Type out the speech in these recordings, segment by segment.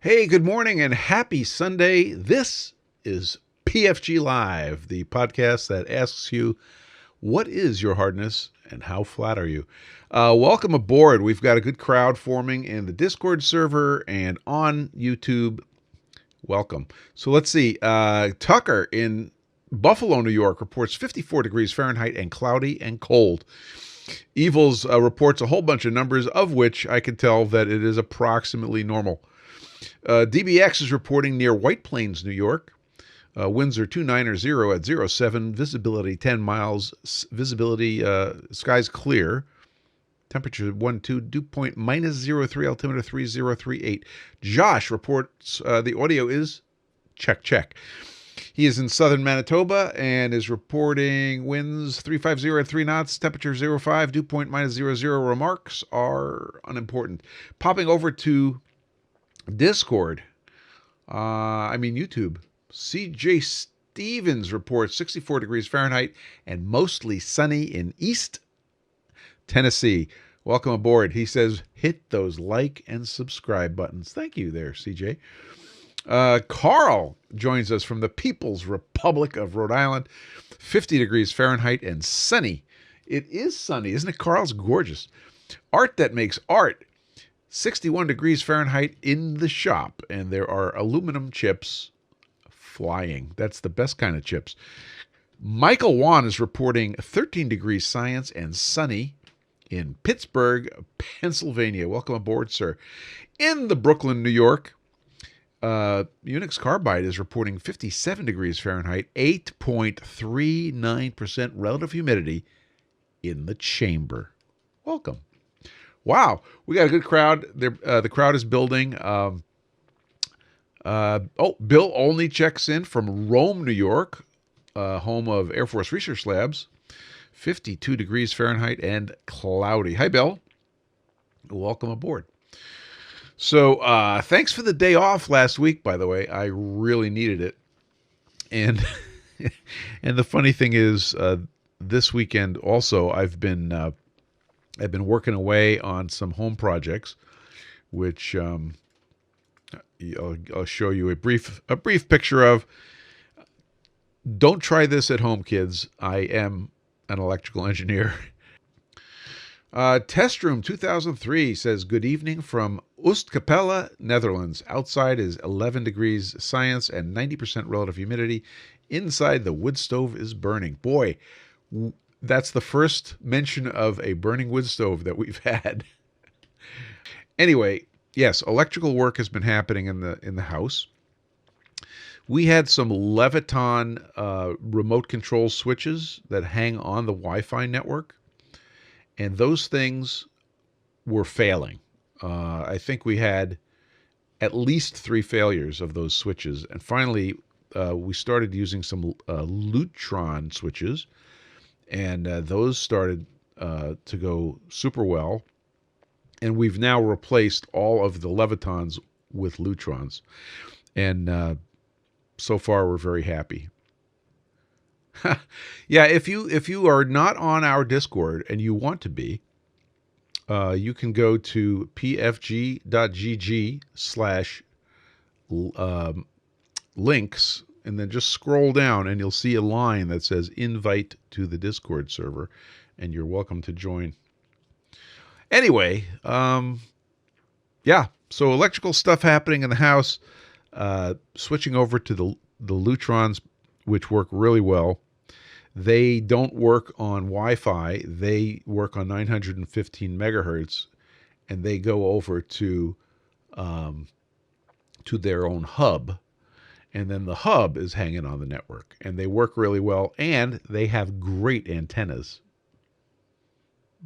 Hey, good morning and happy Sunday. This is PFG Live, the podcast that asks you, what is your hardness and how flat are you? Welcome aboard. We've got a good crowd forming in the Discord server and on YouTube. Welcome. So let's see. Tucker in Buffalo, New York reports 54 degrees Fahrenheit and cloudy and cold. Evils reports a whole bunch of numbers, of which I can tell that it is approximately normal. DBX is reporting near White Plains, New York. Winds are 290 at 07. Visibility 10 miles. Visibility, skies clear. Temperature 12, dew point -03, altimeter 3038. Josh reports the audio is check. He is in southern Manitoba and is reporting winds 350 at 3 knots, temperature 05, dew point -00. Remarks are unimportant. Popping over to Discord, YouTube. CJ Stevens reports 64 degrees Fahrenheit and mostly sunny in East Tennessee. Welcome aboard. He says, hit those like and subscribe buttons. Thank you there, CJ. Carl joins us from the People's Republic of Rhode Island. 50 degrees Fahrenheit and sunny. It is sunny, isn't it, Carl? It's gorgeous. Art that makes art. 61 degrees Fahrenheit in the shop, and there are aluminum chips flying. That's the best kind of chips. Michael Wan is reporting 13 degrees science and sunny in Pittsburgh, Pennsylvania. Welcome aboard, sir. In the Brooklyn, New York, Unix Carbide is reporting 57 degrees Fahrenheit, 8.39% relative humidity in the chamber. Welcome. Wow, we got a good crowd. The crowd is building. Bill Olney checks in from Rome, New York, home of Air Force Research Labs. 52 degrees Fahrenheit and cloudy. Hi, Bill. Welcome aboard. So thanks for the day off last week, by the way. I really needed it. And and the funny thing is, this weekend also I've been working away on some home projects, which I'll show you a brief picture of. Don't try this at home, kids. I am an electrical engineer. Test Room 2003 says, good evening from Oostkapelle, Netherlands. Outside is 11 degrees science and 90% relative humidity. Inside, the wood stove is burning. Boy, that's the first mention of a burning wood stove that we've had. Anyway, yes, electrical work has been happening in the house. We had some Leviton remote control switches that hang on the Wi-Fi network, and those things were failing. I think we had at least 3 failures of those switches, and finally we started using some Lutron switches. And those started to go super well. And we've now replaced all of the Levitons with Lutrons. And so far, we're very happy. Yeah, if you are not on our Discord and you want to be, you can go to pfg.gg/links, and then just scroll down and you'll see a line that says invite to the Discord server, and you're welcome to join. Anyway, yeah, so electrical stuff happening in the house, switching over to the Lutrons, which work really well. They don't work on Wi-Fi. They work on 915 megahertz, and they go over to their own hub. And then the hub is hanging on the network, and they work really well, and they have great antennas.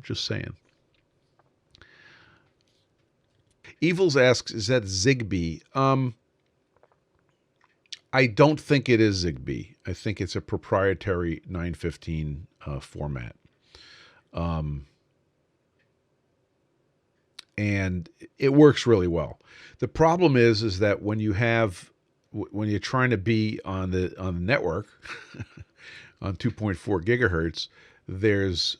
Just saying. Evils asks, is that Zigbee? I don't think it is Zigbee. I think it's a proprietary 915 format. And it works really well. The problem is that when you're trying to be on the network on 2.4 gigahertz, there's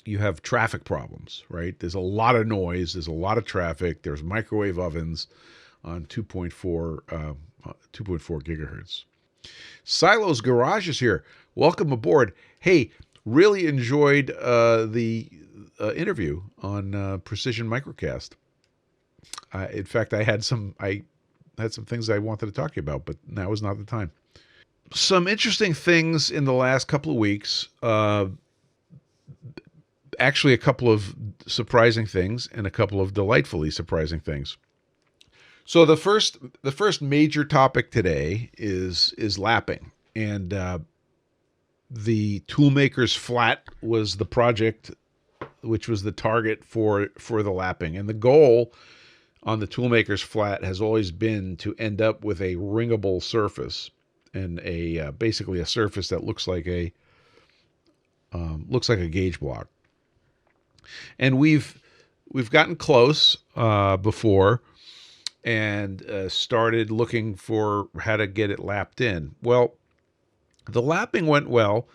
you have traffic problems, right? There's a lot of noise. There's a lot of traffic. There's microwave ovens on 2.4 gigahertz. Silo's Garage is here. Welcome aboard. Hey, really enjoyed the interview on Precision Microcast. In fact, I had some things I wanted to talk to you about, but now is not the time. Some interesting things in the last couple of weeks. Actually, a couple of surprising things and a couple of delightfully surprising things. So the first major topic today is lapping, and the Toolmaker's Flat was the project, which was the target for the lapping, and the goal on the Toolmaker's Flat has always been to end up with a ringable surface and basically a surface that looks like a gauge block. And we've gotten close before and started looking for how to get it lapped in. Well, the lapping went well,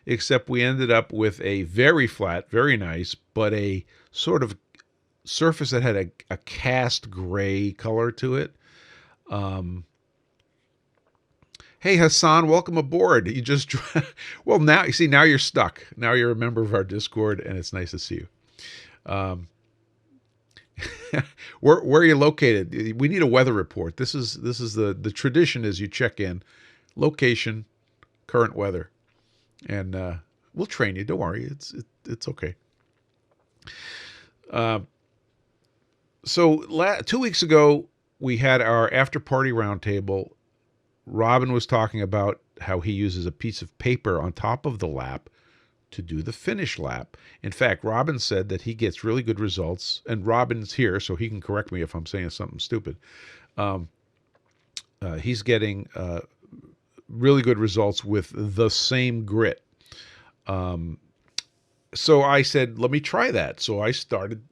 except we ended up with a very flat, very nice, but a sort of surface that had a cast gray color to it. Hey, Hassan, welcome aboard. You just, well, now you see, now you're stuck. Now you're a member of our Discord, and it's nice to see you. Where are you located? We need a weather report. This is the tradition is you check in, location, current weather, and we'll train you. Don't worry, it's okay. So 2 weeks ago we had our after party roundtable. Robin was talking about how he uses a piece of paper on top of the lap to do the finish lap. In fact, Robin said that he gets really good results, and Robin's here, so he can correct me if I'm saying something stupid. He's getting really good results with the same grit. So I said, let me try that. So I started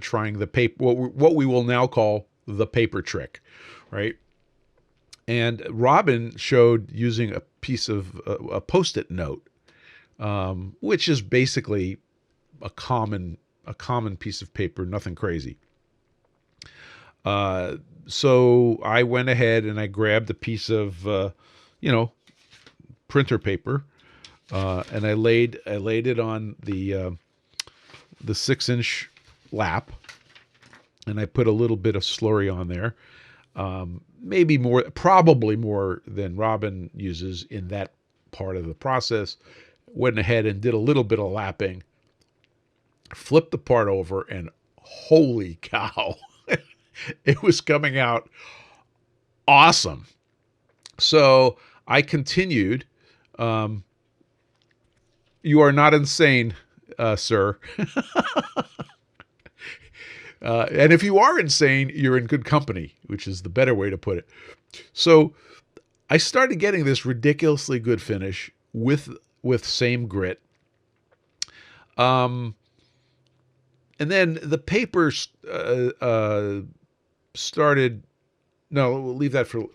trying the paper, what we will now call the paper trick, right? And Robin showed using a piece of a Post-it note, which is basically a common piece of paper, nothing crazy. So I went ahead and I grabbed a piece of, printer paper, and I laid it on the 6-inch lap, and I put a little bit of slurry on there. Maybe more, probably more than Robin uses in that part of the process. Went ahead and did a little bit of lapping, flipped the part over, and holy cow, it was coming out awesome. So I continued. You are not insane, sir. And if you are insane, you're in good company, which is the better way to put it. So I started getting this ridiculously good finish with same grit. And then the paper started. No, we'll leave that for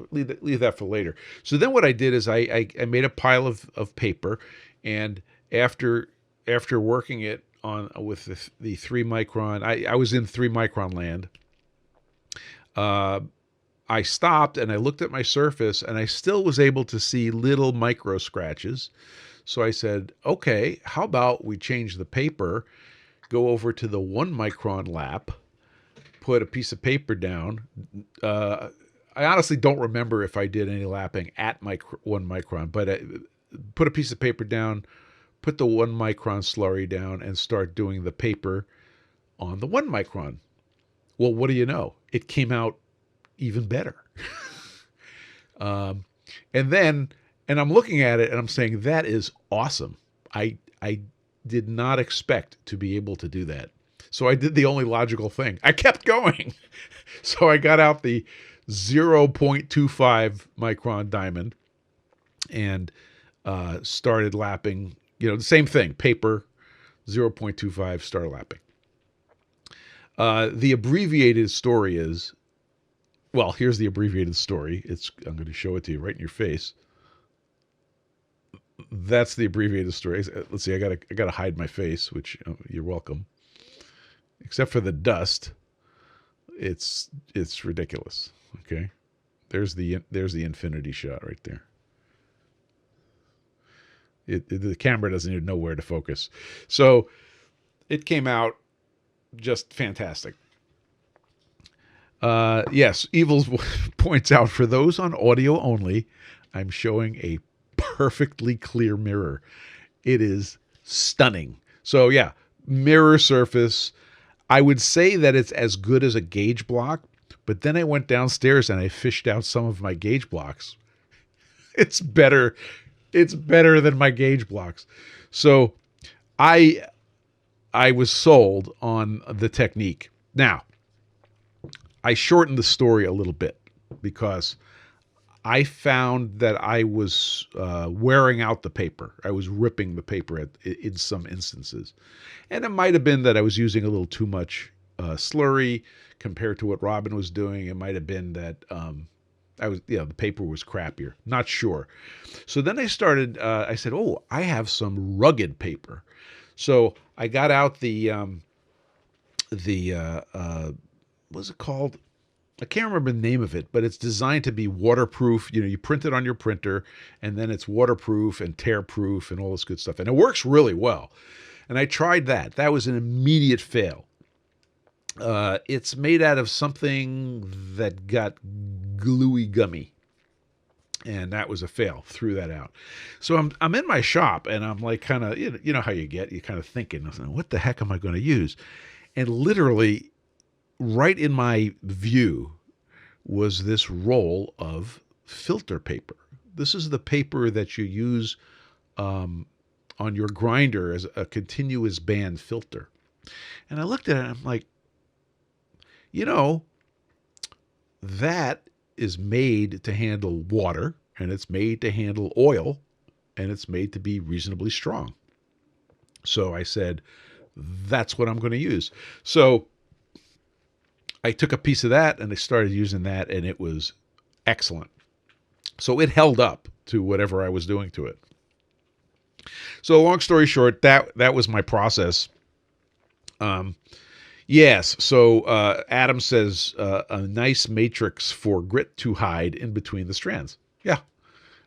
later. So then what I did is I made a pile of paper, and after working it on with the 3-micron, I was in 3-micron land. I stopped and I looked at my surface, and I still was able to see little micro scratches. So I said, okay, how about we change the paper, go over to the 1-micron lap, put a piece of paper down. I honestly don't remember if I did any lapping at 1 micron, but I put a piece of paper down, put the 1-micron slurry down, and start doing the paper on the 1-micron. Well, what do you know? It came out even better. And I'm looking at it and I'm saying, that is awesome. I did not expect to be able to do that. So I did the only logical thing. I kept going. So I got out the 0.25 micron diamond and started lapping, the same thing, paper, 0.25, start lapping. The abbreviated story is, well, here's the abbreviated story. I'm going to show it to you right in your face. that's the abbreviated story. Let's see. I gotta hide my face, which you're welcome. Except for the dust, it's ridiculous. Okay, there's the infinity shot right there. The camera doesn't even know where to focus. So it came out just fantastic. Yes, Evils points out, for those on audio only, I'm showing a perfectly clear mirror. It is stunning. So yeah, mirror surface. I would say that it's as good as a gauge block, but then I went downstairs and I fished out some of my gauge blocks. It's better. It's better than my gauge blocks. So I was sold on the technique. Now, I shortened the story a little bit because I found that I was wearing out the paper. I was ripping the paper in some instances. And it might have been that I was using a little too much slurry compared to what Robin was doing. It might have been that the paper was crappier. Not sure. So then I started, I said, oh, I have some rugged paper. So I got out what's it called? I can't remember the name of it, but it's designed to be waterproof. You print it on your printer, and then it's waterproof and tear-proof and all this good stuff. And it works really well. And I tried that. That was an immediate fail. It's made out of something that got gluey gummy. And that was a fail. Threw that out. So I'm in my shop, and I'm like kind of, you know how you get. You're kind of thinking, what the heck am I going to use? And literally, right in my view was this roll of filter paper. This is the paper that you use on your grinder as a continuous band filter. And I looked at it and I'm like, that is made to handle water, and it's made to handle oil, and it's made to be reasonably strong. So I said, that's what I'm going to use. So I took a piece of that and I started using that, and it was excellent. So it held up to whatever I was doing to it. So long story short, that was my process. Yes. So Adam says a nice matrix for grit to hide in between the strands. Yeah,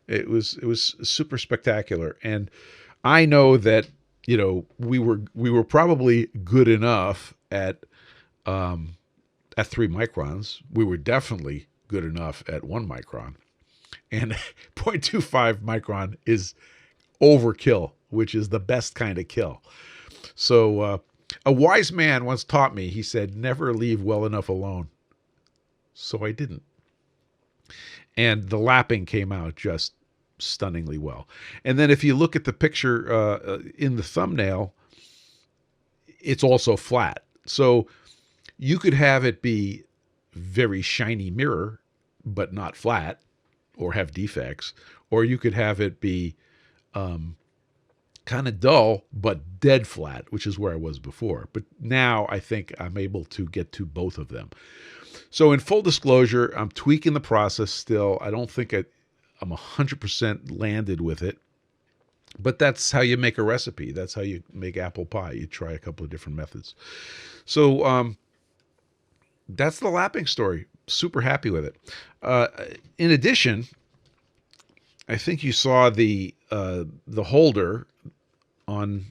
it was super spectacular, and I know that we were probably good enough at 3 microns. We were definitely good enough at 1 micron, and 0.25 micron is overkill, which is the best kind of kill. So a wise man once taught me, he said, never leave well enough alone. So I didn't. And the lapping came out just stunningly well. And then if you look at the picture in the thumbnail, it's also flat. So you could have it be very shiny mirror, but not flat, or have defects. Or you could have it be kind of dull, but dead flat, which is where I was before. But now I think I'm able to get to both of them. So in full disclosure, I'm tweaking the process still. I don't think I'm 100% landed with it. But that's how you make a recipe. That's how you make apple pie. You try a couple of different methods. So that's the lapping story. Super happy with it. In addition, I think you saw the holder on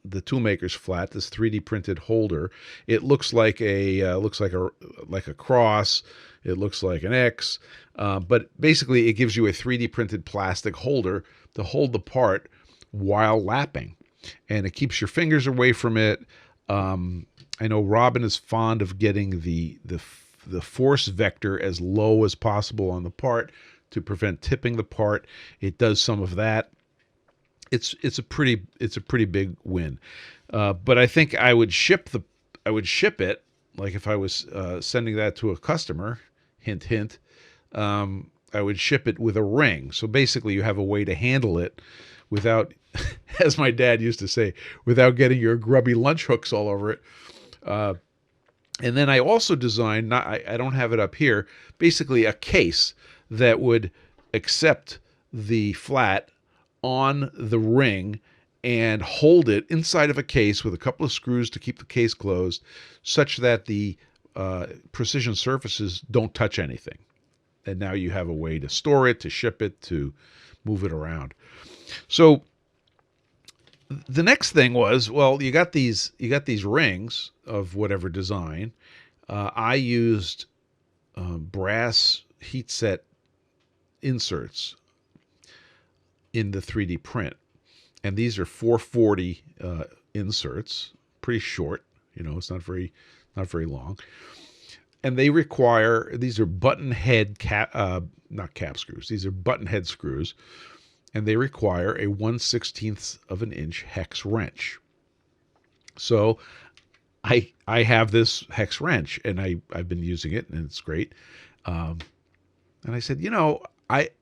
the Toolmaker's flat. This 3D printed holder. It looks like a cross. It looks like an X, but basically it gives you a 3D printed plastic holder to hold the part while lapping, and it keeps your fingers away from it. I know Robin is fond of getting the force vector as low as possible on the part to prevent tipping the part. It does some of that. It's a pretty big win. But I think I would ship it, like if I was sending that to a customer, hint hint, I would ship it with a ring. So basically you have a way to handle it without, as my dad used to say, without getting your grubby lunch hooks all over it. And then I also designed, I don't have it up here, basically a case that would accept the flat on the ring and hold it inside of a case with a couple of screws to keep the case closed, such that the precision surfaces don't touch anything. And now you have a way to store it, to ship it, to move it around. So the next thing was, well, you got these rings of whatever design. I used brass heat set inserts in the 3D print, and these are 440 inserts, pretty short. It's not very long, and they require, these are button head not cap screws. These are button head screws, and they require a 1/16 of an inch hex wrench. So I have this hex wrench, and I've been using it, and it's great. And I said,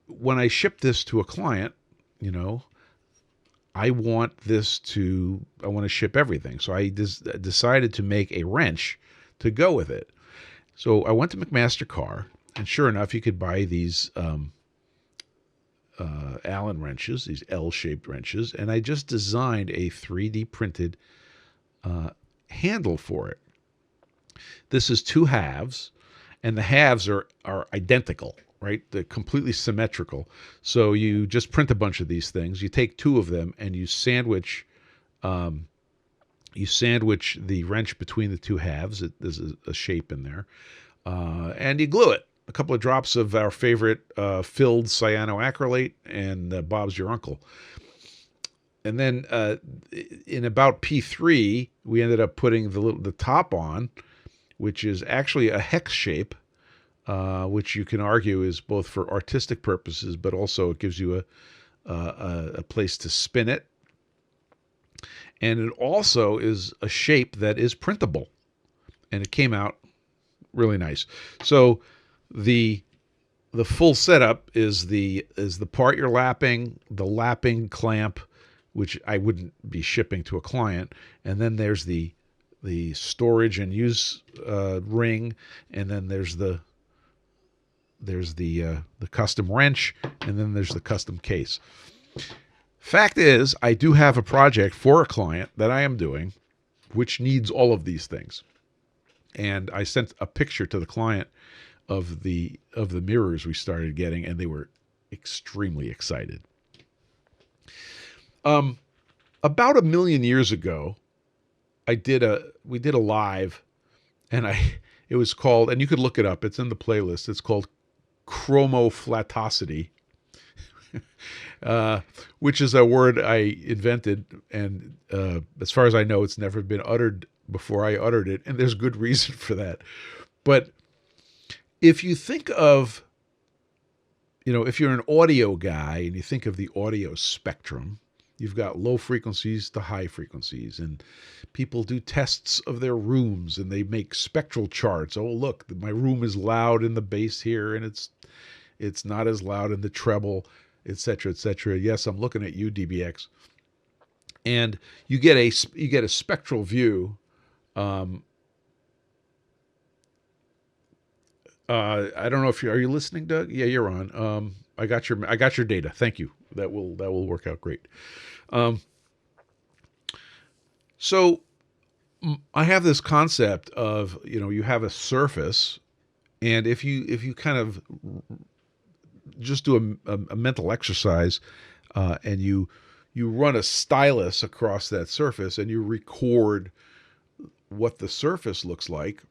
when I ship this to a client, I want to ship everything. So I decided to make a wrench to go with it. So I went to McMaster Carr, and sure enough, you could buy these Allen wrenches, these L-shaped wrenches, and I just designed a 3D printed handle for it. This is two halves, and the halves are identical, right? They're completely symmetrical. So you just print a bunch of these things. You take two of them and you sandwich the wrench between the two halves. There's a shape in there, and you glue it. A couple of drops of our favorite filled cyanoacrylate, and Bob's your uncle. And then in about P3, we ended up putting the top on, which is actually a hex shape, which you can argue is both for artistic purposes, but also it gives you a place to spin it. And it also is a shape that is printable, and it came out really nice. So the full setup is the part you're lapping, the lapping clamp, which I wouldn't be shipping to a client, and then there's the storage and use ring, and then there's the custom wrench, and then there's the custom case. Fact is, I do have a project for a client that I am doing, which needs all of these things, and I sent a picture to the client of the mirrors we started getting, and they were extremely excited. About 1 million years ago, we did a live, and it was called, and you could look it up, it's in the playlist, it's called chromoflatosity, which is a word I invented, and as far as I know, it's never been uttered before I uttered it, and there's good reason for that. But if you think of, if you're an audio guy and you think of the audio spectrum, you've got low frequencies to high frequencies, and people do tests of their rooms, and they make spectral charts. Oh, look, my room is loud in the bass here, and it's not as loud in the treble, etc., etc. Yes, I'm looking at you, DBX. And you get a spectral view. I don't know if are you listening, Doug? Yeah, you're on. I got your data. Thank you. That will work out great. So I have this concept of, you have a surface, and if you kind of just do a mental exercise, and you run a stylus across that surface, and you record what the surface looks like,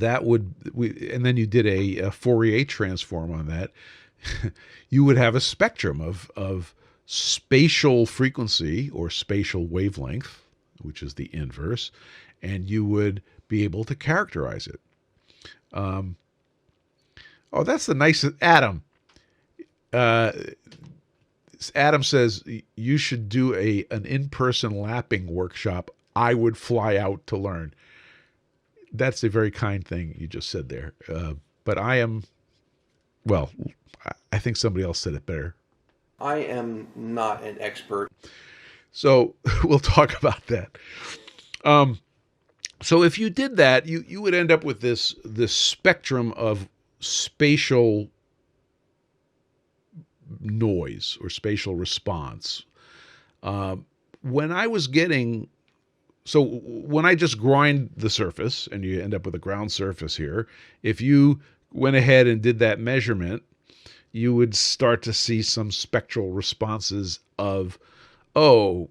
and then you did a Fourier transform on that, you would have a spectrum of spatial frequency or spatial wavelength, which is the inverse, and you would be able to characterize it. Oh, that's the nicest, Adam. Adam says you should do an in-person lapping workshop. I would fly out to learn. That's a very kind thing you just said there. But I think somebody else said it better. I am not an expert. So we'll talk about that. So if you did that, you would end up with this spectrum of spatial noise or spatial response. When I was getting, so when I just grind the surface and you end up with a ground surface here, if you went ahead and did that measurement, you would start to see some spectral responses of, oh,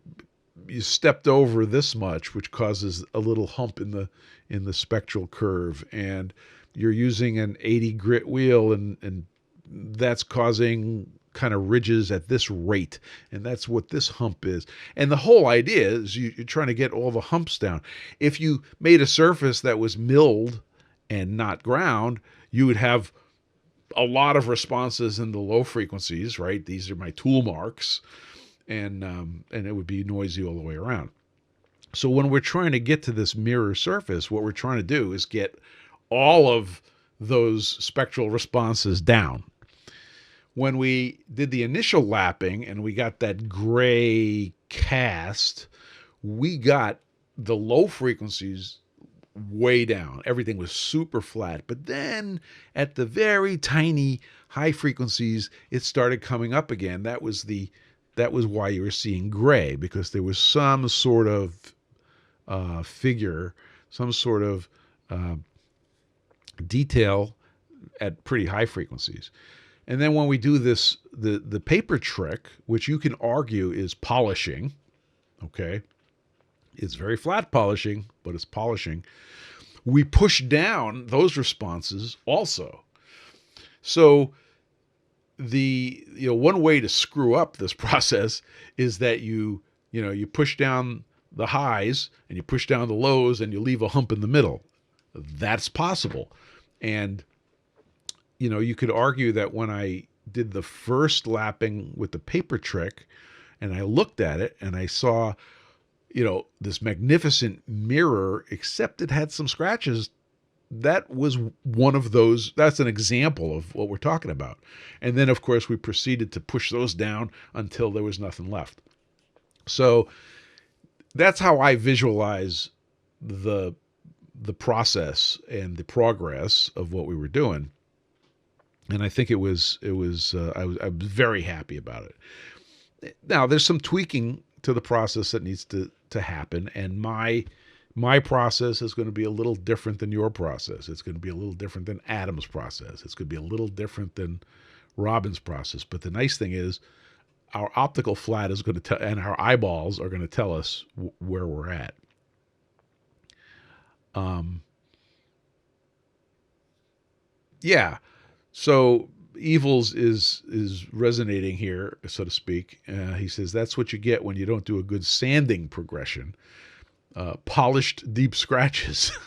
you stepped over this much, which causes a little hump in the spectral curve, and you're using an 80 grit wheel, and that's causing kind of ridges at this rate, and that's what this hump is. And the whole idea is you're trying to get all the humps down. If you made a surface that was milled and not ground, you would have a lot of responses in the low frequencies, right? These are my tool marks, and it would be noisy all the way around. So when we're trying to get to this mirror surface, what we're trying to do is get all of those spectral responses down. When we did the initial lapping and we got that gray cast, we got the low frequencies way down. Everything was super flat. But then at the very tiny high frequencies, it started coming up again. That was why you were seeing gray, because there was some sort of figure, some sort of detail at pretty high frequencies. And then when we do this, the paper trick, which you can argue is polishing, okay? It's very flat polishing, but it's polishing. We push down those responses also. So one way to screw up this process is that you push down the highs and you push down the lows and you leave a hump in the middle. That's possible. And you could argue that when I did the first lapping with the paper trick and I looked at it and I saw, this magnificent mirror, except it had some scratches, that was one of those. That's an example of what we're talking about. And then, of course, we proceeded to push those down until there was nothing left. So that's how I visualize the process and the progress of what we were doing. And I think I was very happy about it. Now, there's some tweaking to the process that needs to happen, and my process is going to be a little different than your process. It's going to be a little different than Adam's process. It's going to be a little different than Robin's process. But the nice thing is, our optical flat is going to tell, and our eyeballs are going to tell us where we're at. Yeah. So Evils is resonating here, so to speak. He says that's what you get when you don't do a good sanding progression. Polished deep scratches.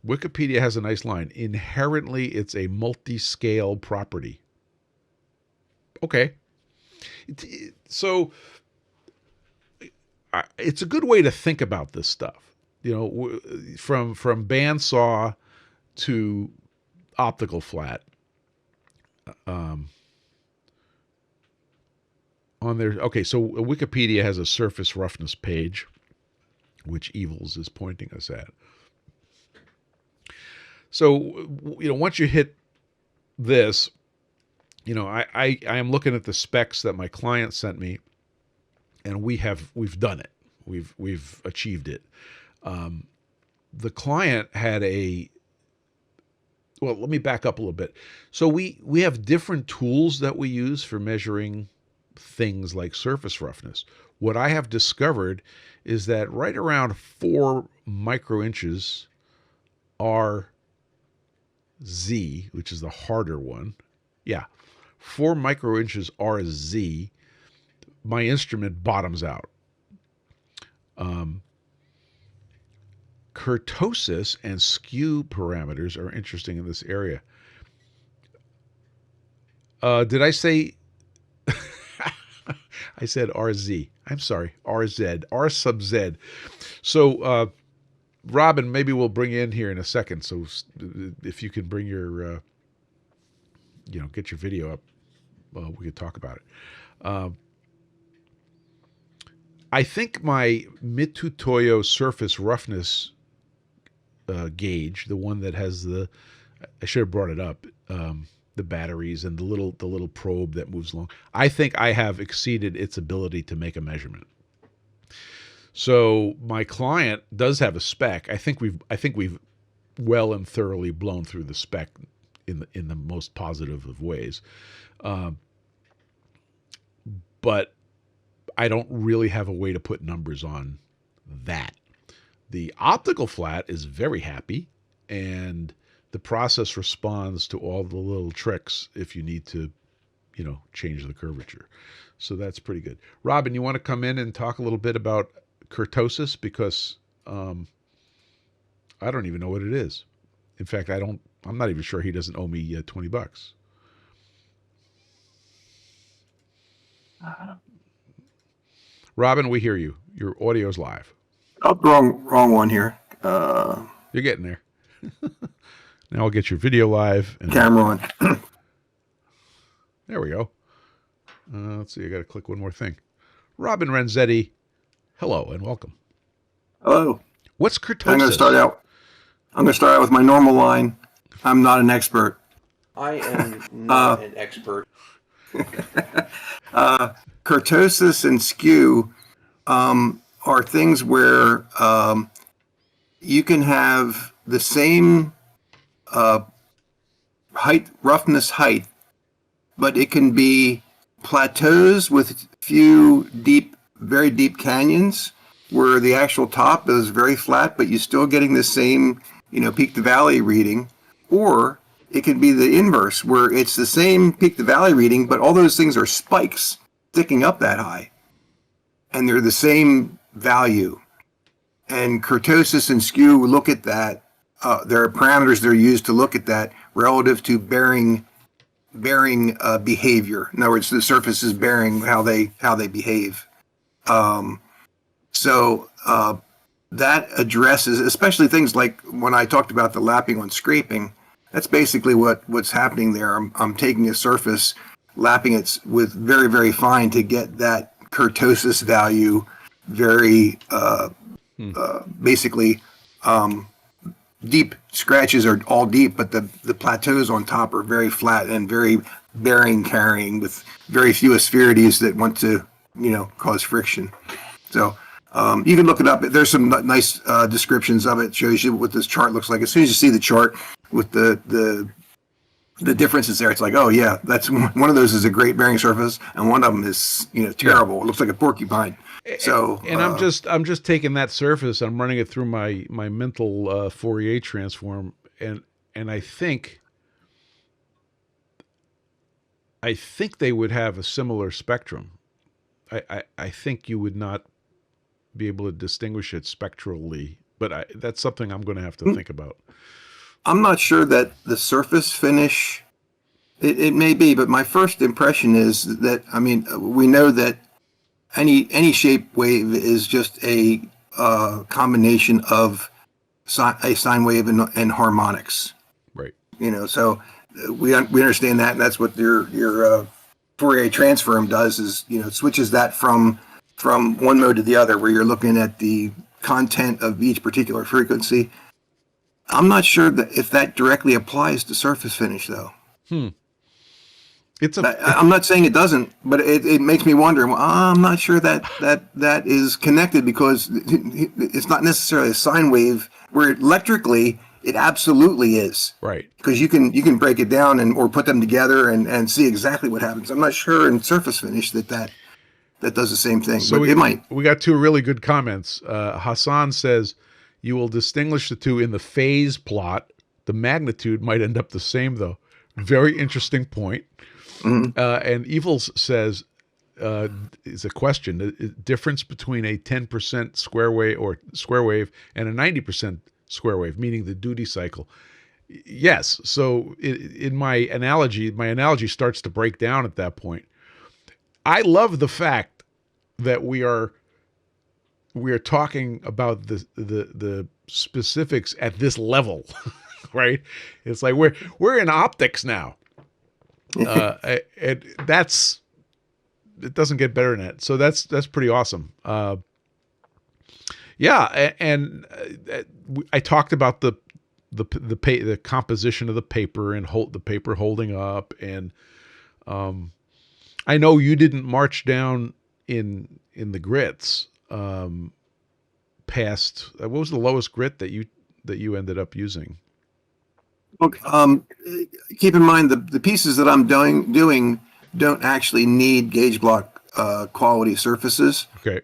Wikipedia has a nice line. Inherently, it's a multi-scale property. Okay. So it's a good way to think about this stuff. From bandsaw to optical flat. On there, okay, so Wikipedia has a surface roughness page, which Evils is pointing us at. So, once you hit this, I am looking at the specs that my client sent me, and we've done it. We've achieved it. The client had well, let me back up a little bit. So we have different tools that we use for measuring things like surface roughness. What I have discovered is that right around 4 microinches RZ, which is the harder one. Yeah, 4 microinches RZ, my instrument bottoms out. Kurtosis and skew parameters are interesting in this area. Did I say... I said RZ. I'm sorry, RZ. R sub Z. So, Robin, maybe we'll bring you in here in a second. So if you can bring your, get your video up, we could talk about it. I think my Mitutoyo surface roughness gauge, the one that has I should have brought it up. the batteries and the little probe that moves along. I think I have exceeded its ability to make a measurement. So my client does have a spec. I think we've well and thoroughly blown through the spec in the most positive of ways. But I don't really have a way to put numbers on that. The optical flat is very happy, and the process responds to all the little tricks if you need to, change the curvature. So that's pretty good. Robin, you want to come in and talk a little bit about kurtosis? Because I don't even know what it is. In fact, I'm not even sure he doesn't owe me $20. Robin, we hear you. Your audio's live. Oh, wrong one here. You're getting there. Now I'll get your video live. And camera on. There we go. Let's see. I got to click one more thing. Robin Renzetti, hello and welcome. Hello. What's kurtosis? I'm going to start out with my normal line. I'm not an expert. I am not an expert. Kurtosis and skew are things where you can have the same roughness height, but it can be plateaus with few very deep canyons where the actual top is very flat, but you're still getting the same, peak to valley reading. Or it can be the inverse, where it's the same peak to valley reading, but all those things are spikes sticking up that high, and they're the same value. And kurtosis and skew look at that. There are parameters that are used to look at that relative to bearing behavior. In other words, the surface is bearing how they behave. So that addresses, especially things like when I talked about the lapping on scraping. That's basically what's happening there. I'm taking a surface, lapping it with very, very fine to get that kurtosis value very basically deep scratches are all deep, but the plateaus on top are very flat and very bearing carrying with very few asperities that want to cause friction. So you can look it up. There's some nice descriptions of it. It shows you what this chart looks like. As soon as you see the chart with the differences there, it's like, oh yeah, that's one of those is a great bearing surface, and one of them is terrible. Yeah. It looks like a porcupine. So and I'm just taking that surface, I'm running it through my mental Fourier transform, and I think they would have a similar spectrum. I think you would not be able to distinguish it spectrally, but that's something I'm going to have to think about. I'm not sure that the surface finish, it may be, but my first impression is that, we know that any shape wave is just a combination of a sine wave and harmonics. Right. So we understand that, and that's what your Fourier transform does is, it switches that from one mode to the other, where you're looking at the content of each particular frequency. I'm not sure that if that directly applies to surface finish, though. I'm not saying it doesn't, but it makes me wonder. Well, I'm not sure that is connected, because it's not necessarily a sine wave, where electrically it absolutely is. Right. Because you can break it down or put them together and see exactly what happens. I'm not sure in surface finish that does the same thing, so but it might. We got two really good comments. Hassan says, you will distinguish the two in the phase plot. The magnitude might end up the same, though. Very interesting point. Mm-hmm. And Evils says, is a question, the difference between a 10% square wave and a 90% square wave, meaning the duty cycle. Yes. So in my analogy starts to break down at that point. I love the fact that we are talking about the specifics at this level, right? It's like we're in optics now. It doesn't get better than that. So that's pretty awesome. I talked about the composition of the paper and hold the paper holding up. And I know you didn't march down in the grits past what was the lowest grit that you ended up using? Okay. Keep in mind the pieces that I'm doing don't actually need gauge block quality surfaces. Okay.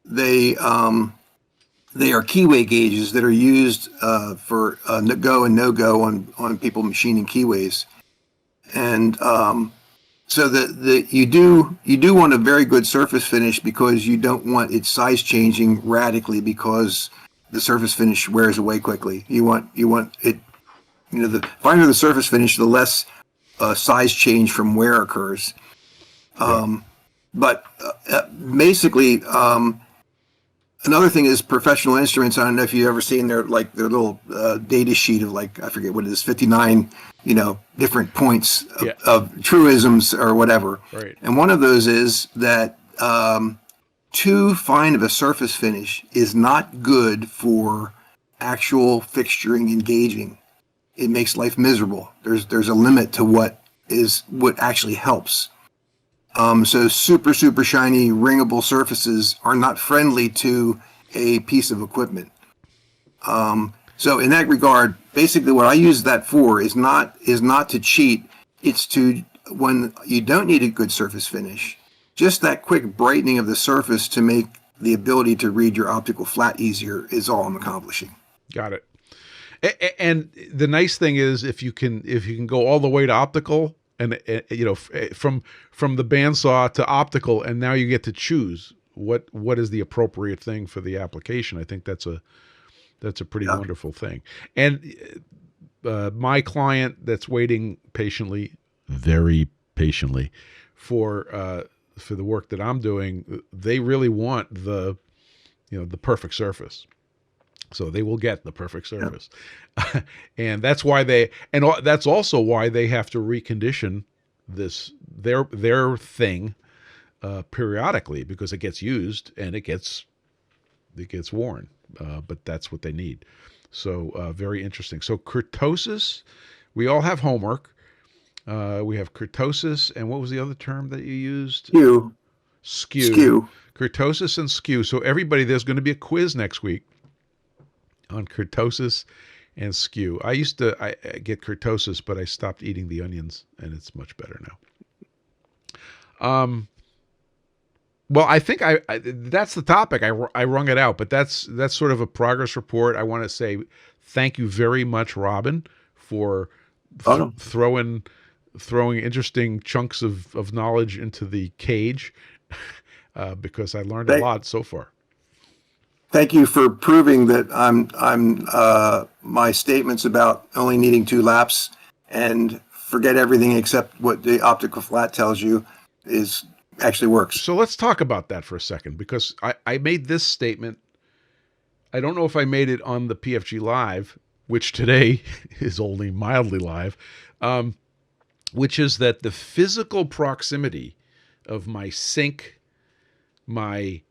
They are keyway gauges that are used for go and no go on people machining keyways, and so you do want a very good surface finish because you don't want it size changing radically because the surface finish wears away quickly. You want it. The finer the surface finish, the less size change from wear occurs. But basically, another thing is professional instruments. I don't know if you've ever seen their little data sheet of I forget what it is, 59, different points of truisms or whatever. Right. And one of those is that too fine of a surface finish is not good for actual fixturing and gauging. It makes life miserable. There's a limit to what actually helps. So super shiny ringable surfaces are not friendly to a piece of equipment. So in that regard, basically what I use that for is not to cheat. It's to, when you don't need a good surface finish, just that quick brightening of the surface to make the ability to read your optical flat easier is all I'm accomplishing. Got it. And the nice thing is if you can go all the way to optical and from the bandsaw to optical, and now you get to choose what is the appropriate thing for the application. I think that's a pretty wonderful thing. And my client that's waiting patiently, very patiently, for the work that I'm doing, they really want the perfect surface. So they will get the perfect surface. Yeah. And that's why that's also why they have to recondition their thing periodically, because it gets used and it gets worn. But that's what they need. So very interesting. So kurtosis, we all have homework. We have kurtosis, and what was the other term that you used? Skew. Kurtosis and skew. So everybody, there's going to be a quiz next week on kurtosis and skew. I used to get kurtosis, but I stopped eating the onions, and it's much better now. Well, I think I that's the topic. I wrung it out, but that's sort of a progress report. I want to say thank you very much, Robin, for throwing interesting chunks of knowledge into the cage, because I learned a lot so far. Thank you for proving that my statements about only needing 2 laps and forget everything except what the optical flat tells you actually works. So let's talk about that for a second, because I made this statement. I don't know if I made it on the PFG.Live, which today is only mildly live, which is that the physical proximity of my sink, my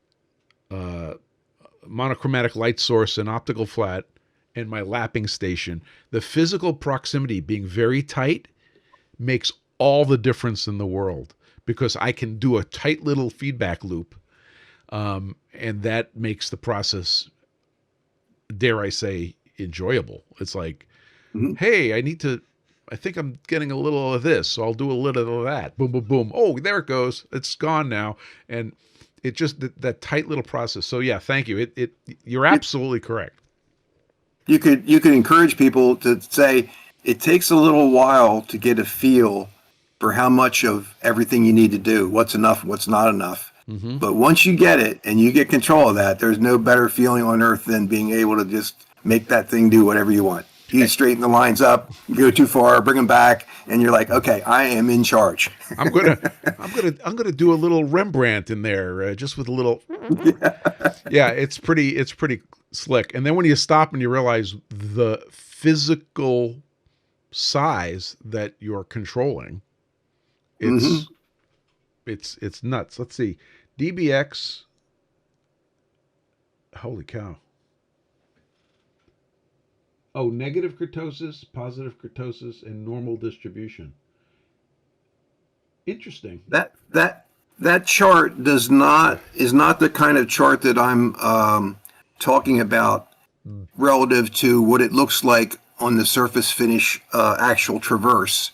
monochromatic light source and optical flat, and my lapping station, the physical proximity being very tight makes all the difference in the world, because I can do a tight little feedback loop, and that makes the process, dare I say, enjoyable. It's like, hey, I think I'm getting a little of this, so I'll do a little of that. Boom, boom, boom. Oh, there it goes. It's gone now. And it just, that tight little process. So yeah, thank you. You're absolutely correct. You could encourage people to say it takes a little while to get a feel for how much of everything you need to do, what's enough, what's not enough. Mm-hmm. But once you get it and you get control of that, there's no better feeling on earth than being able to just make that thing do whatever you want. You straighten the lines up, you go too far, bring them back, and you're like, okay, I am in charge. I'm gonna do a little Rembrandt in there, just with a little. Yeah, it's pretty slick. And then when you stop and you realize the physical size that you're controlling, it's nuts. Let's see, DBX. Holy cow. Oh, negative kurtosis, positive kurtosis, and normal distribution. Interesting. That chart does not is not the kind of chart that I'm talking about Mm. relative to what it looks like on the surface finish actual traverse.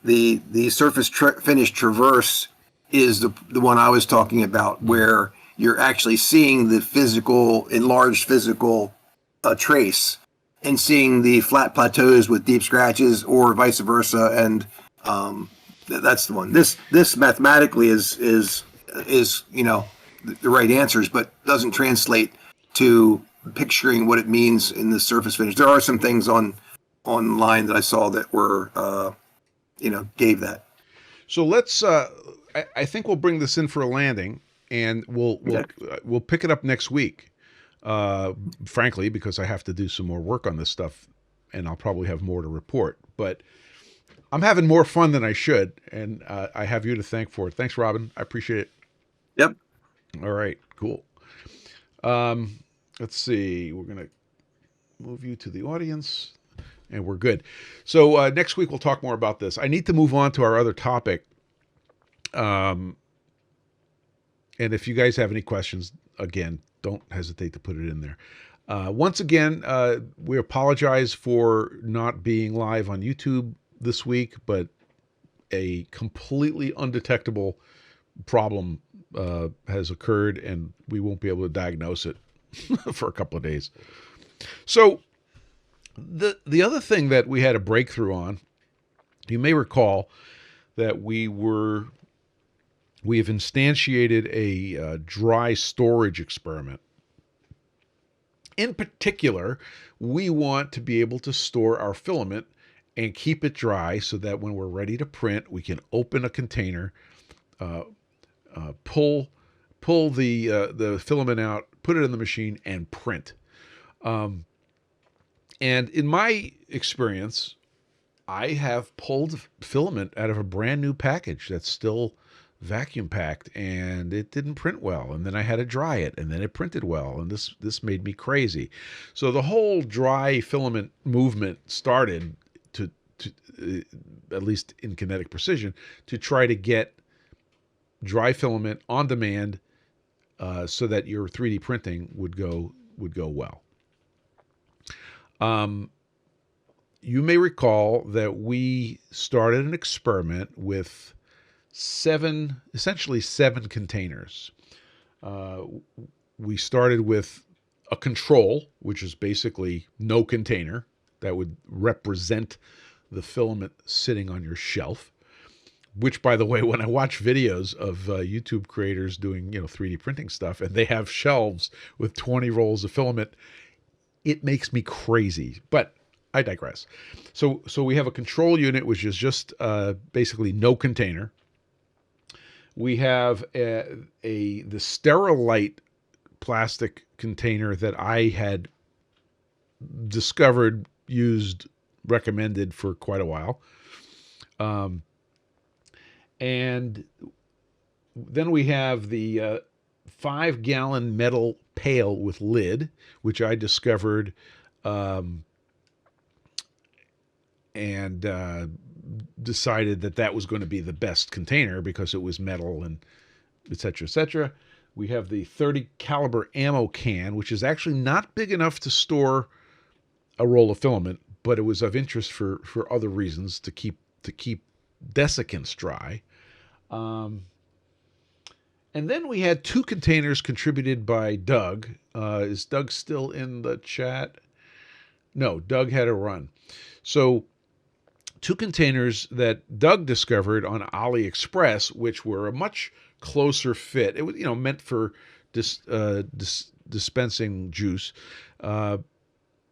The surface finish traverse is the one I was talking about, Mm. where you're actually seeing the physical enlarged physical trace and seeing the flat plateaus with deep scratches, or vice versa, and that's the one. This mathematically is the right answers, but doesn't translate to picturing what it means in the surface finish. There are some things online that I saw that were gave that. So let's. I think we'll bring this in for a landing, and Okay. we'll pick it up next week. Uh, Frankly, because I have to do some more work on this stuff, and I'll probably have more to report. But I'm having more fun than I should, and I have you to thank for it. Thanks, Robin. I appreciate it. Yep. All right, cool. Um, let's see. We're gonna move you to the audience, and we're good. So next week we'll talk more about this. I need to move on to our other topic. Um, and if you guys have any questions, again, don't hesitate to put it in there. Once again, we apologize for not being live on YouTube this week, but a completely undetectable problem has occurred, and we won't be able to diagnose it for a couple of days. So the other thing that we had a breakthrough on, you may recall that we have instantiated a dry storage experiment. In particular, we want to be able to store our filament and keep it dry so that when we're ready to print, we can open a container, uh, pull the filament out, put it in the machine, and print. Um, and in my experience, I have pulled filament out of a brand new package that's still vacuum packed, and it didn't print well, and then I had to dry it, and then it printed well, and this made me crazy. So the whole dry filament movement started to at least in Kinetic Precision, to try to get dry filament on demand, so that your 3D printing would go well. Um, you may recall that we started an experiment with essentially seven containers. Uh, we started with a control, which is basically no container that would represent the filament sitting on your shelf. Which, by the way, when I watch videos of YouTube creators doing 3D printing stuff, and they have shelves with 20 rolls of filament, it makes me crazy. But I digress. So we have a control unit, which is just basically no container. We have the Sterilite plastic container that I had discovered, used, recommended for quite a while. And then we have the 5-gallon metal pail with lid, which I discovered, and decided that was going to be the best container because it was metal and et cetera, et cetera. We have the 30 caliber ammo can, which is actually not big enough to store a roll of filament, but it was of interest for other reasons, to keep desiccants dry. And then we had two containers contributed by Doug. Is Doug still in the chat? No, Doug had a run. So two containers that Doug discovered on AliExpress, which were a much closer fit. It was meant for dispensing juice,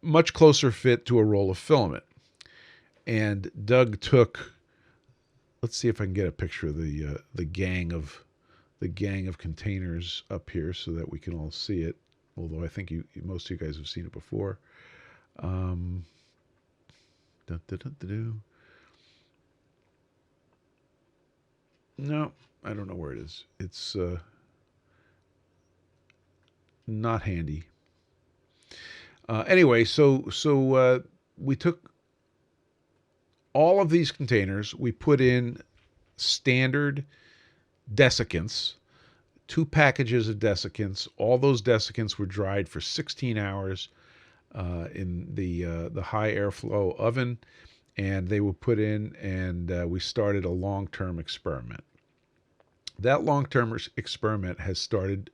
much closer fit to a roll of filament. And Doug took. Let's see if I can get a picture of the gang of containers up here so that we can all see it. Although I think most of you guys have seen it before. Um, No, I don't know where it is. It's not handy. Anyway, we took all of these containers, we put in standard desiccants, 2 packages of desiccants. All those desiccants were dried for 16 hours in the high airflow oven, and they were put in, and we started a long-term experiment. That long-term experiment has started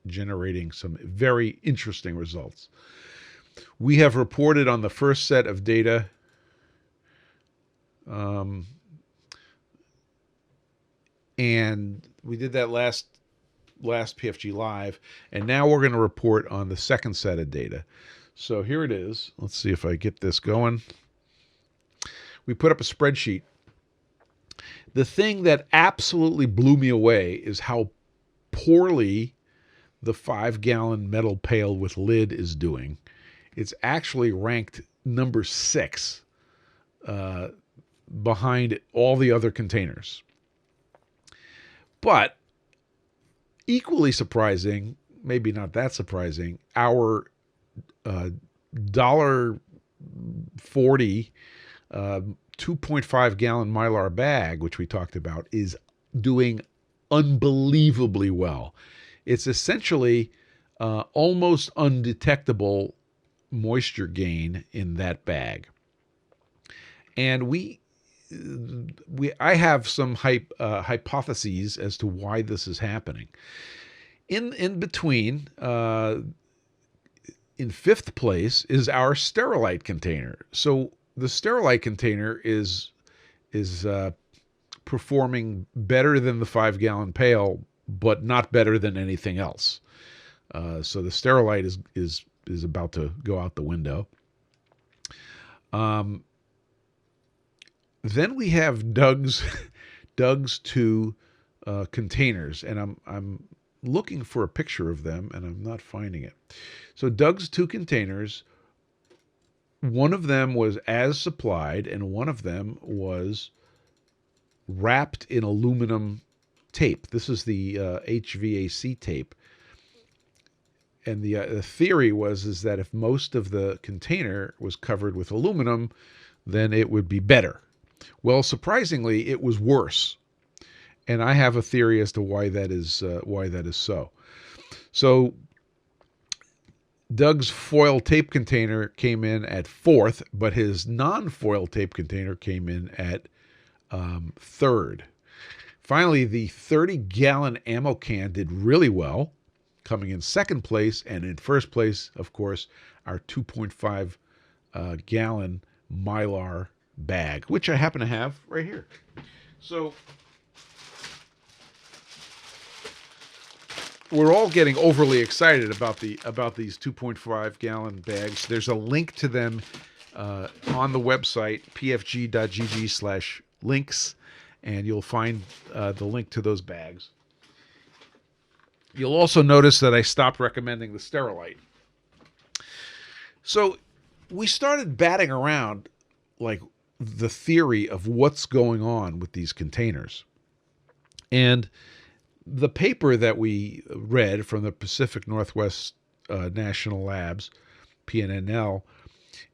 generating some very interesting results. We have reported on the first set of data and we did that last PFG.Live, and now we're going to report on the second set of data. So here it is. Let's see if I get this going. We put up a spreadsheet. The thing that absolutely blew me away is how poorly the 5-gallon metal pail with lid is doing. It's actually ranked number 6 behind all the other containers. But equally surprising, maybe not that surprising, our $1.40 2.5 gallon Mylar bag, which we talked about, is doing unbelievably well. It's essentially almost undetectable moisture gain in that bag. And I have some hypotheses as to why this is happening. In between, in 5th place is our Sterilite container. So the Sterilite container is performing better than the 5-gallon pail, but not better than anything else. So the Sterilite is about to go out the window. Then we have Doug's 2 containers, and I'm looking for a picture of them, and I'm not finding it. So Doug's 2 containers, one of them was as supplied, and one of them was wrapped in aluminum tape. This is the HVAC tape. And the theory is that if most of the container was covered with aluminum, then it would be better. Well, surprisingly, it was worse. And I have a theory as to why that is so. So Doug's foil tape container came in at 4th, but his non-foil tape container came in at 3rd. Finally, the 30-gallon ammo can did really well, coming in 2nd place, and in 1st place, of course, our 2.5 gallon Mylar bag, which I happen to have right here. So we're all getting overly excited about these 2.5 gallon bags. There's a link to them on the website pfg.gg/links, and you'll find the link to those bags. You'll also notice that I stopped recommending the Sterilite. So we started batting around like the theory of what's going on with these containers. And the paper that we read from the Pacific Northwest National Labs, PNNL,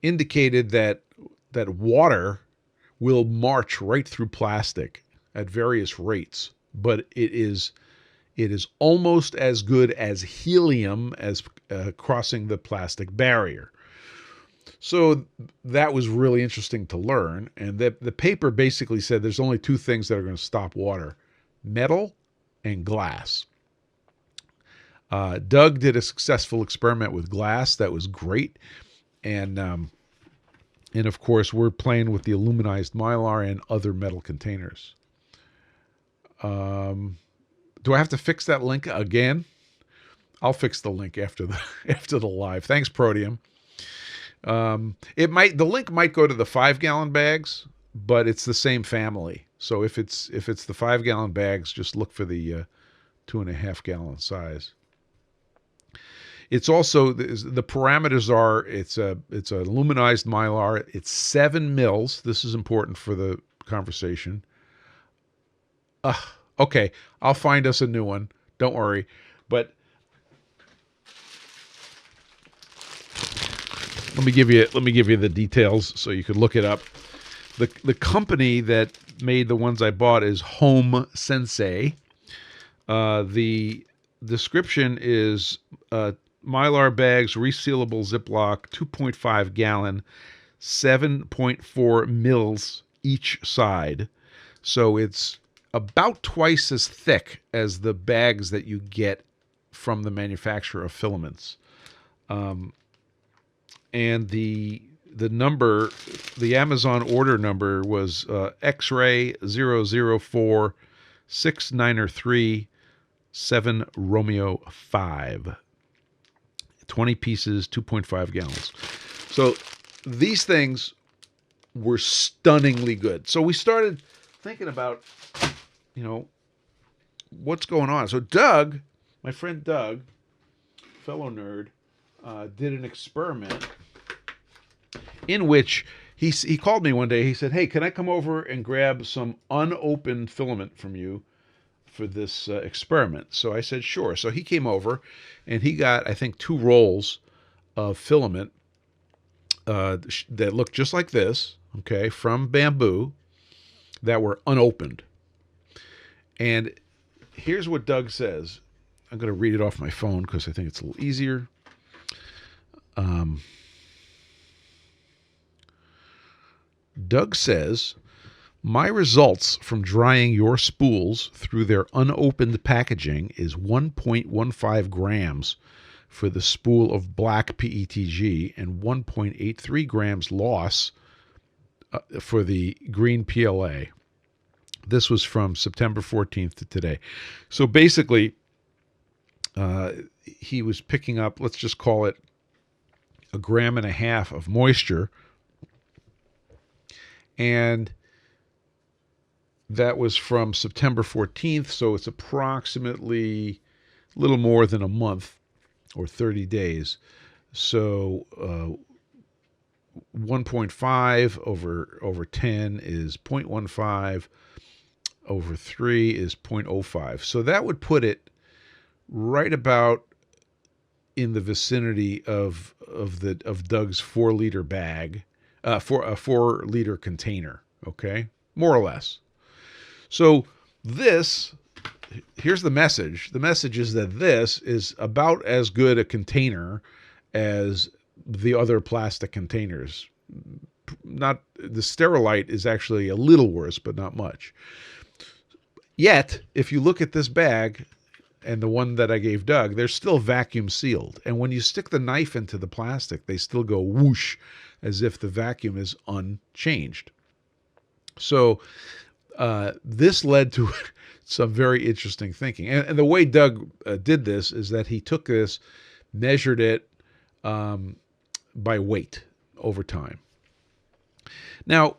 indicated that water will march right through plastic at various rates, but it is almost as good as helium as crossing the plastic barrier. So that was really interesting to learn. And the paper basically said there's only 2 things that are going to stop water: metal and glass. Doug did a successful experiment with glass. That was great. And of course, we're playing with the aluminized Mylar and other metal containers. Do I have to fix that link again? I'll fix the link after the live. Thanks, Proteum. The link might go to the 5-gallon bags, but it's the same family. So if it's the 5-gallon bags, just look for the 2.5-gallon size. It's also, the parameters are, it's a aluminized Mylar. It's 7 mils. This is important for the conversation. Okay, I'll find us a new one. Don't worry. But Let me give you the details so you could look it up. The company that made the ones I bought is Home Sensei. The description is Mylar bags, resealable Ziploc, 2.5 gallon, 7.4 mils each side. So it's about twice as thick as the bags that you get from the manufacturer of filaments. And the number, the Amazon order number was X-ray 004 6903 7 Romeo 5. 20 pieces, 2.5 gallons. So these things were stunningly good. So we started thinking about, what's going on. So Doug, my friend Doug, fellow nerd, did an experiment in which he called me one day. He said, "Hey, can I come over and grab some unopened filament from you for this experiment?" So I said, "Sure." So he came over, and he got, I think, 2 rolls of filament that looked just like this, okay, from Bamboo, that were unopened. And here's what Doug says. I'm going to read it off my phone because I think it's a little easier. Doug says, "My results from drying your spools through their unopened packaging is 1.15 grams for the spool of black PETG and 1.83 grams loss for the green PLA." This was from September 14th to today. So basically, he was picking up, let's just call it 1.5 grams of moisture. And that was from September 14th, so it's approximately a little more than a month or 30 days. So 1.5 over 10 is 0.15, over 3 is 0.05. So that would put it right about in the vicinity of Doug's 4-liter bag, for a 4-liter container, okay? More or less. So here's the message. The message is that this is about as good a container as the other plastic containers. The Sterilite is actually a little worse, but not much. Yet, if you look at this bag and the one that I gave Doug, they're still vacuum sealed. And when you stick the knife into the plastic, they still go whoosh, as if the vacuum is unchanged. So this led to some very interesting thinking. And the way Doug did this is that he took this, measured it by weight over time. Now,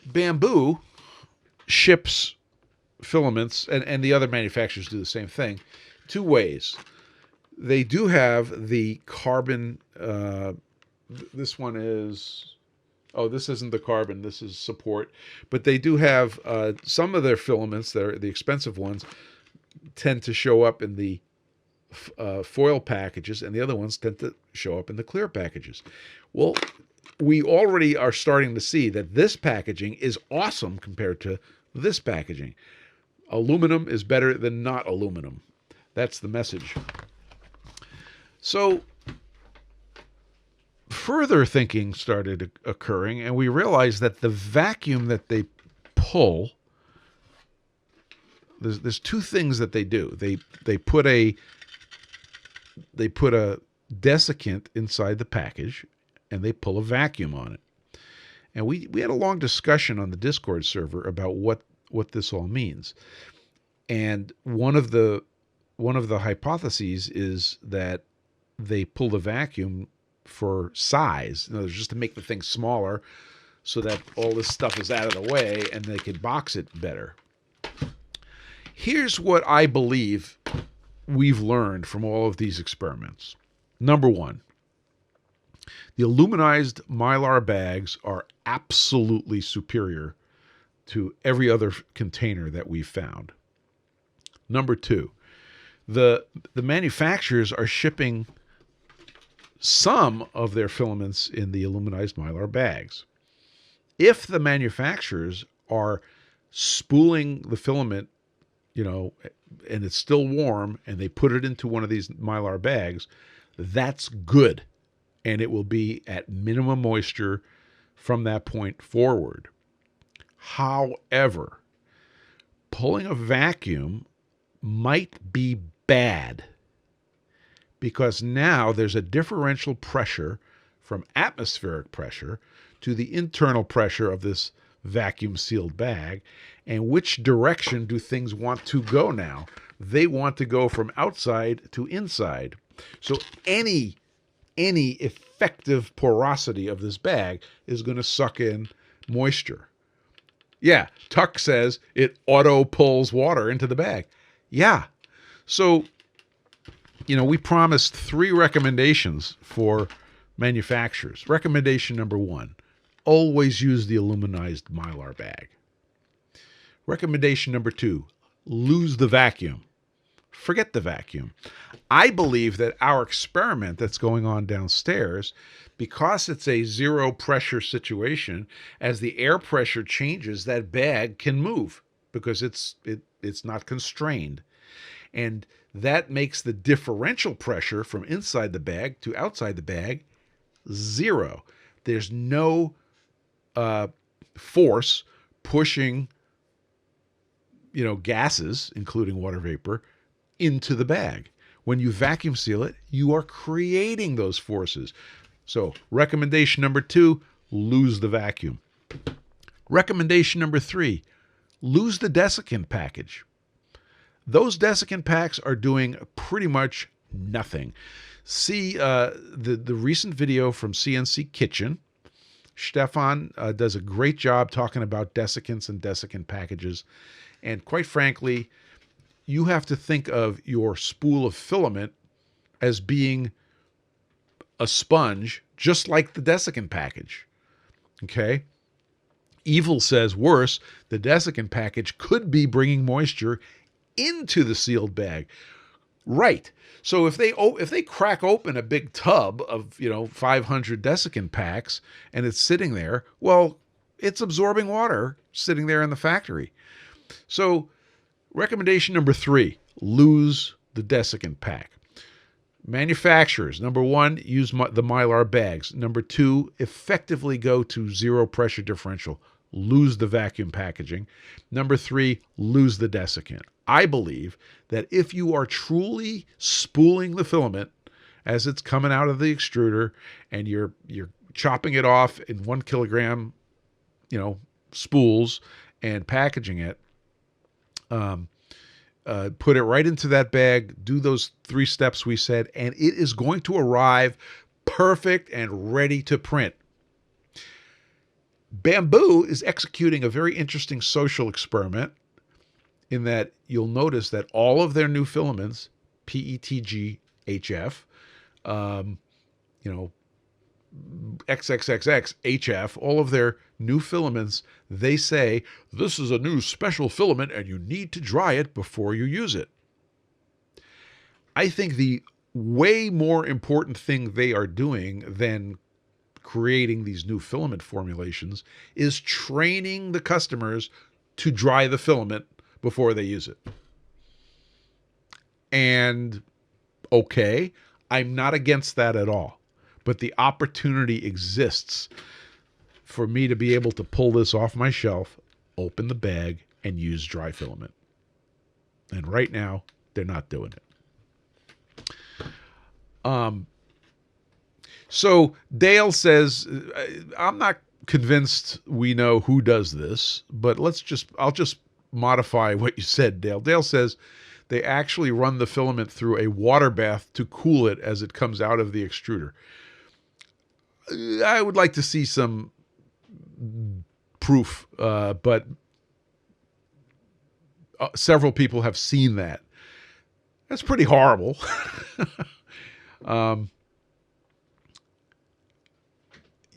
Bamboo ships filaments, and the other manufacturers do the same thing, 2 ways. They do have the carbon, this one is, this isn't the carbon, this is support, but they do have some of their filaments, the expensive ones, tend to show up in the foil packages, and the other ones tend to show up in the clear packages. Well, we already are starting to see that this packaging is awesome compared to this packaging. Aluminum is better than not aluminum. That's the message. So further thinking started occurring, and we realized that the vacuum that they pull, there's 2 things that they do. They put a desiccant inside the package, and they pull a vacuum on it. And we had a long discussion on the Discord server about what this all means. And one of the hypotheses is that they pull the vacuum for size, just to make the thing smaller so that all this stuff is out of the way and they can box it better. Here's what I believe we've learned from all of these experiments. Number 1, the aluminized Mylar bags are absolutely superior to every other container that we've found. Number 2, the manufacturers are shipping some of their filaments in the aluminized Mylar bags. If the manufacturers are spooling the filament, and it's still warm, and they put it into one of these Mylar bags, that's good. And it will be at minimum moisture from that point forward. However, pulling a vacuum might be bad because now there's a differential pressure from atmospheric pressure to the internal pressure of this vacuum sealed bag. And which direction do things want to go now? They want to go from outside to inside. So any effective porosity of this bag is going to suck in moisture. Yeah, Tuck says it auto pulls water into the bag. Yeah. So, we promised 3 recommendations for manufacturers. Recommendation number 1, always use the aluminized Mylar bag. Recommendation number 2, lose the vacuum. Forget the vacuum. I believe that our experiment that's going on downstairs, because it's a zero pressure situation, as the air pressure changes, that bag can move because it's not constrained. And that makes the differential pressure from inside the bag to outside the bag 0. There's no force pushing, gases, including water vapor, into the bag. When you vacuum seal it, you are creating those forces. So, recommendation number 2, lose the vacuum. Recommendation number 3, lose the desiccant package. Those desiccant packs are doing pretty much nothing. See the recent video from CNC Kitchen. Stefan does a great job talking about desiccants and desiccant packages. And quite frankly, you have to think of your spool of filament as being a sponge, just like the desiccant package. Okay? Evil says worse, the desiccant package could be bringing moisture into the sealed bag. Right. So if they crack open a big tub of 500 desiccant packs and it's sitting there, well, it's absorbing water sitting there in the factory. So recommendation number 3, lose the desiccant pack. Manufacturers, number 1, use the Mylar bags. Number 2, effectively go to zero pressure differential. Lose the vacuum packaging. Number 3, lose the desiccant. I believe that if you are truly spooling the filament as it's coming out of the extruder and you're chopping it off in 1 kilogram, spools and packaging it, put it right into that bag, do those 3 steps we said, and it is going to arrive perfect and ready to print. Bamboo is executing a very interesting social experiment in that you'll notice that all of their new filaments, PETG, HF, XXXX, HF, all of their new filaments, they say, this is a new special filament and you need to dry it before you use it. I think the way more important thing they are doing than creating these new filament formulations is training the customers to dry the filament before they use it. And okay, I'm not against that at all. But the opportunity exists for me to be able to pull this off my shelf, open the bag, and use dry filament. And right now, they're not doing it. So Dale says, I'm not convinced we know who does this, but I'll just modify what you said, Dale. Dale says they actually run the filament through a water bath to cool it as it comes out of the extruder. I would like to see some proof, but several people have seen that. That's pretty horrible.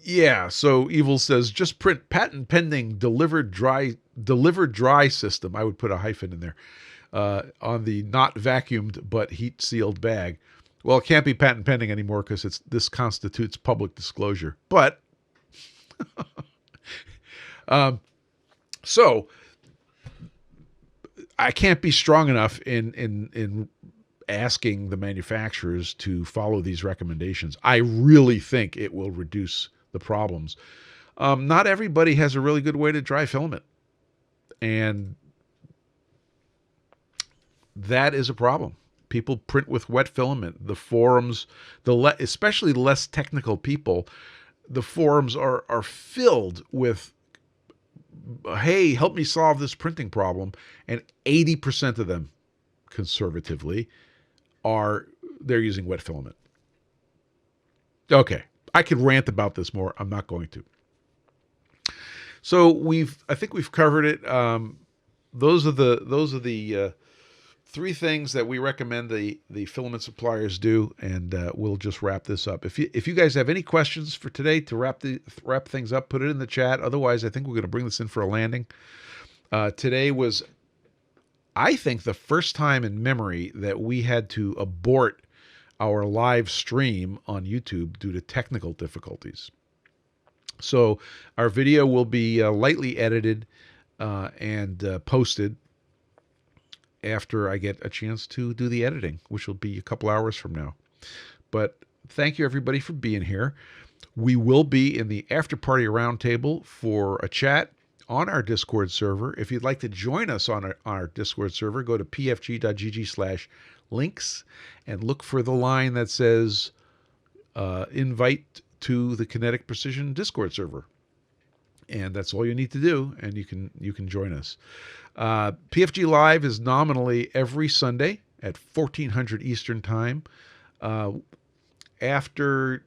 Yeah, so Evil says, just print patent pending delivered dry system. I would put a hyphen in there on the not vacuumed but heat sealed bag. Well, it can't be patent pending anymore because this constitutes public disclosure. But so I can't be strong enough in asking the manufacturers to follow these recommendations. I really think it will reduce the problems. Not everybody has a really good way to dry filament, and that is a problem. People print with wet filament. The forums, especially less technical people, the forums are filled with, hey, help me solve this printing problem. And 80% of them, conservatively, they're using wet filament. Okay, I could rant about this more. I'm not going to. So I think we've covered it. Those are the three things that we recommend the filament suppliers do, and we'll just wrap this up. If you guys have any questions for today to wrap things up, put it in the chat. Otherwise, I think we're going to bring this in for a landing. Today was, I think, the first time in memory that we had to abort our live stream on YouTube due to technical difficulties. So our video will be lightly edited and posted after I get a chance to do the editing, which will be a couple hours from now. But thank you, everybody, for being here. We will be in the after party roundtable for a chat on our Discord server. If you'd like to join us on our Discord server, go to pfg.gg/links and look for the line that says invite to the Kinetic Precision Discord server. And that's all you need to do, and you can join us. PFG.Live is nominally every Sunday at 1400 Eastern Time. After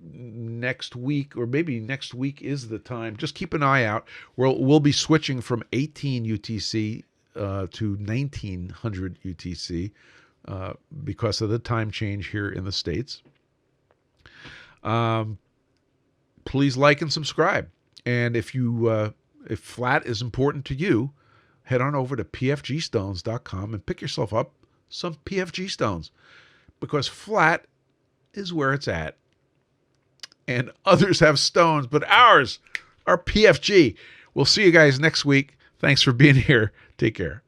next week, or maybe next week is the time, just keep an eye out. We'll be switching from 18 UTC to 1900 UTC because of the time change here in the States. Please like and subscribe. And if flat is important to you, head on over to pfgstones.com and pick yourself up some PFG stones, because flat is where it's at. And others have stones, but ours are PFG. We'll see you guys next week. Thanks for being here. Take care.